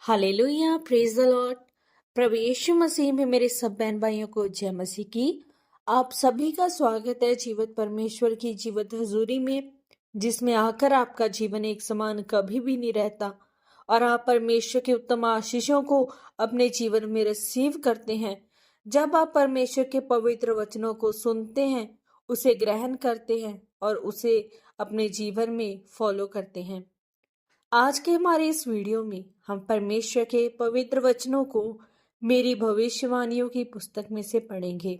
Hallelujah, praise the lord. प्रभु यीशु मसीह में मेरे सब बहन भाइयों को जय मसीह की। आप सभी का स्वागत है जीवित परमेश्वर की जीवित हजूरी में, जिसमें आकर आपका जीवन एक समान कभी भी नहीं रहता और आप परमेश्वर के उत्तम आशीषों को अपने जीवन में रिसीव करते हैं। जब आप परमेश्वर के पवित्र वचनों को सुनते हैं, उसे ग्रहण करते हैं और उसे अपने जीवन में फॉलो करते हैं। आज के हमारे इस वीडियो में हम परमेश्वर के पवित्र वचनों को मेरी भविष्यवाणियों की पुस्तक में से पढ़ेंगे।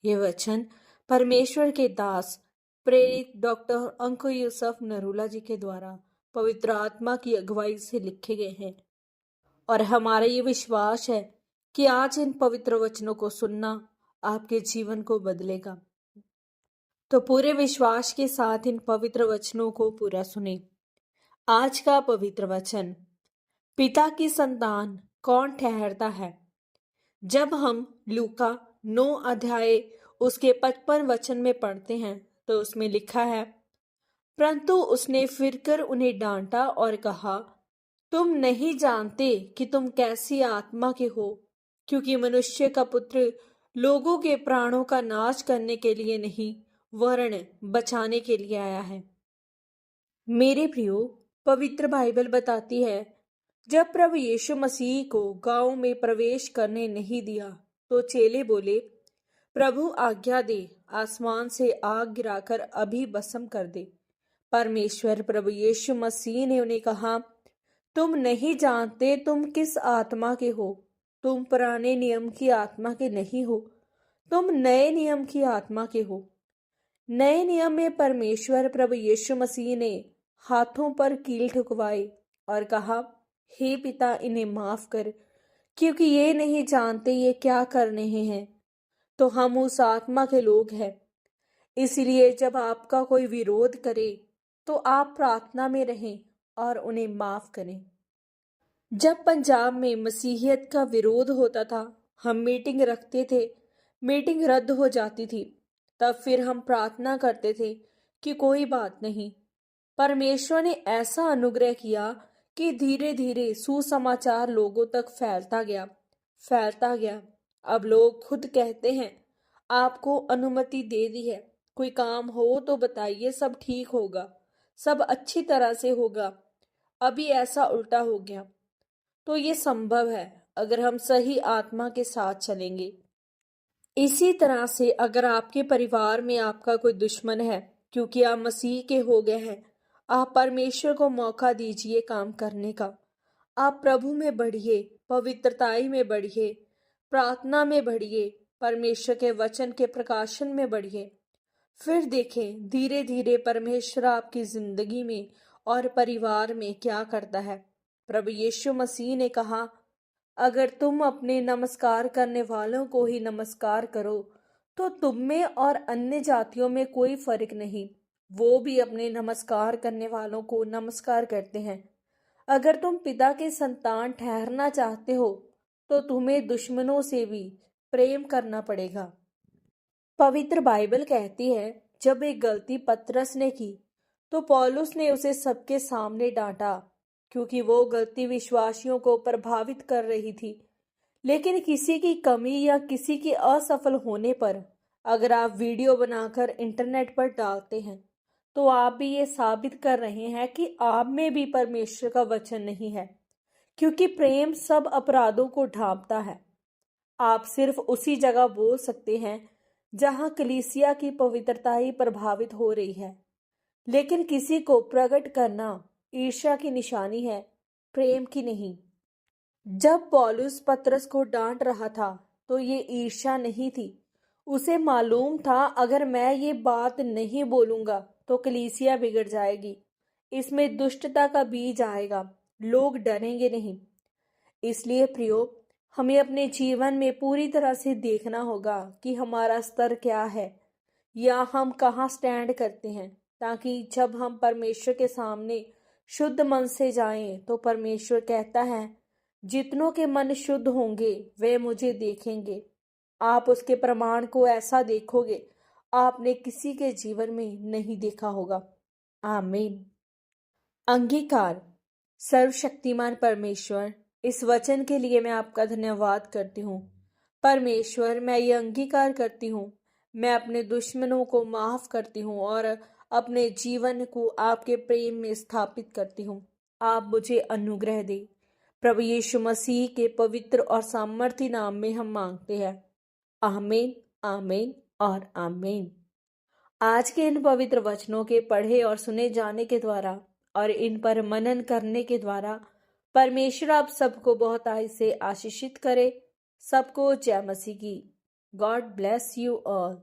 ये वचन परमेश्वर के दास प्रेरित डॉक्टर अंकु यूसुफ नरूला जी के द्वारा पवित्र आत्मा की अगुवाई से लिखे गए हैं और हमारा ये विश्वास है कि आज इन पवित्र वचनों को सुनना आपके जीवन को बदलेगा। तो पूरे विश्वास के साथ इन पवित्र वचनों को पूरा सुने। आज का पवित्र वचन, पिता की संतान कौन ठहरता है। जब हम लूका 9 अध्याय उसके 55 वचन में पढ़ते हैं तो उसमें लिखा है, परंतु उसने फिरकर उन्हें डांटा और कहा, तुम नहीं जानते कि तुम कैसी आत्मा के हो, क्योंकि मनुष्य का पुत्र लोगों के प्राणों का नाश करने के लिए नहीं, वरन बचाने के लिए आया है। मेरे प्रियो, पवित्र बाइबल बताती है, जब प्रभु यीशु मसीह को गांव में प्रवेश करने नहीं दिया तो चेले बोले, प्रभु आज्ञा दे, आसमान से आग गिराकर अभी भस्म कर दे। परमेश्वर प्रभु यीशु मसीह ने उन्हें कहा, तुम नहीं जानते तुम किस आत्मा के हो। तुम पुराने नियम की आत्मा के नहीं हो, तुम नए नियम की आत्मा के हो। नए नियम में परमेश्वर प्रभु यीशु मसीह ने हाथों पर कील ठुकवाए और कहा, हे पिता, इन्हें माफ कर, क्योंकि ये नहीं जानते ये क्या कर रहे हैं। तो हम उस आत्मा के लोग हैं। इसलिए जब आपका कोई विरोध करे तो आप प्रार्थना में रहें और उन्हें माफ करें। जब पंजाब में मसीहियत का विरोध होता था, हम मीटिंग रखते थे, मीटिंग रद्द हो जाती थी, तब फिर हम प्रार्थना करते थे कि कोई बात नहीं। परमेश्वर ने ऐसा अनुग्रह किया कि धीरे धीरे सुसमाचार लोगों तक फैलता गया। अब लोग खुद कहते हैं, आपको अनुमति दे दी है, कोई काम हो तो बताइए, सब ठीक होगा, सब अच्छी तरह से होगा। अभी ऐसा उल्टा हो गया। तो ये संभव है अगर हम सही आत्मा के साथ चलेंगे। इसी तरह से अगर आपके परिवार में आपका कोई दुश्मन है, क्योंकि आप मसीह के हो गए हैं, आप परमेश्वर को मौका दीजिए काम करने का। आप प्रभु में बढ़िए, पवित्रताई में बढ़िए, प्रार्थना में बढ़िए, परमेश्वर के वचन के प्रकाशन में बढ़िए। फिर देखें धीरे धीरे परमेश्वर आपकी जिंदगी में और परिवार में क्या करता है। प्रभु यीशु मसीह ने कहा, अगर तुम अपने नमस्कार करने वालों को ही नमस्कार करो तो तुम में और अन्य जातियों में कोई फर्क नहीं, वो भी अपने नमस्कार करने वालों को नमस्कार करते हैं। अगर तुम पिता के संतान ठहरना चाहते हो तो तुम्हें दुश्मनों से भी प्रेम करना पड़ेगा। पवित्र बाइबल कहती है, जब एक गलती पतरस ने की तो पौलुस ने उसे सबके सामने डांटा, क्योंकि वो गलती विश्वासियों को प्रभावित कर रही थी। लेकिन किसी की कमी या किसी के असफल होने पर अगर आप वीडियो बनाकर इंटरनेट पर डालते हैं तो आप भी ये साबित कर रहे हैं कि आप में भी परमेश्वर का वचन नहीं है, क्योंकि प्रेम सब अपराधों को ढांपता है। आप सिर्फ उसी जगह बोल सकते हैं जहां कलीसिया की पवित्रता ही प्रभावित हो रही है। लेकिन किसी को प्रकट करना ईर्ष्या की निशानी है, प्रेम की नहीं। जब पौलुस पतरस को डांट रहा था तो ये ईर्ष्या नहीं थी। उसे मालूम था, अगर मैं ये बात नहीं बोलूंगा तो कलीसिया बिगड़ जाएगी, इसमें दुष्टता का बीज आएगा, लोग डरेंगे नहीं। इसलिए प्रियो, हमें अपने जीवन में पूरी तरह से देखना होगा कि हमारा स्तर क्या है या हम कहाँ स्टैंड करते हैं, ताकि जब हम परमेश्वर के सामने शुद्ध मन से जाएं तो परमेश्वर कहता है, जितनों के मन शुद्ध होंगे वे मुझे देखेंगे। आप उसके प्रमाण को ऐसा देखोगे आपने किसी के जीवन में नहीं देखा होगा। आमीन। अंगीकार। सर्वशक्तिमान परमेश्वर, इस वचन के लिए मैं आपका धन्यवाद करती हूँ। परमेश्वर, मैं ये अंगीकार करती हूँ, मैं अपने दुश्मनों को माफ करती हूँ और अपने जीवन को आपके प्रेम में स्थापित करती हूँ। आप मुझे अनुग्रह दे। प्रभु यीशु मसीह के पवित्र और सामर्थी नाम में हम मांगते हैं। आमीन, आमीन और आमीन। आज के इन पवित्र वचनों के पढ़े और सुने जाने के द्वारा और इन पर मनन करने के द्वारा परमेश्वर आप सबको बहुत आय से आशीषित करे। सबको जय मसीह की। God bless you all.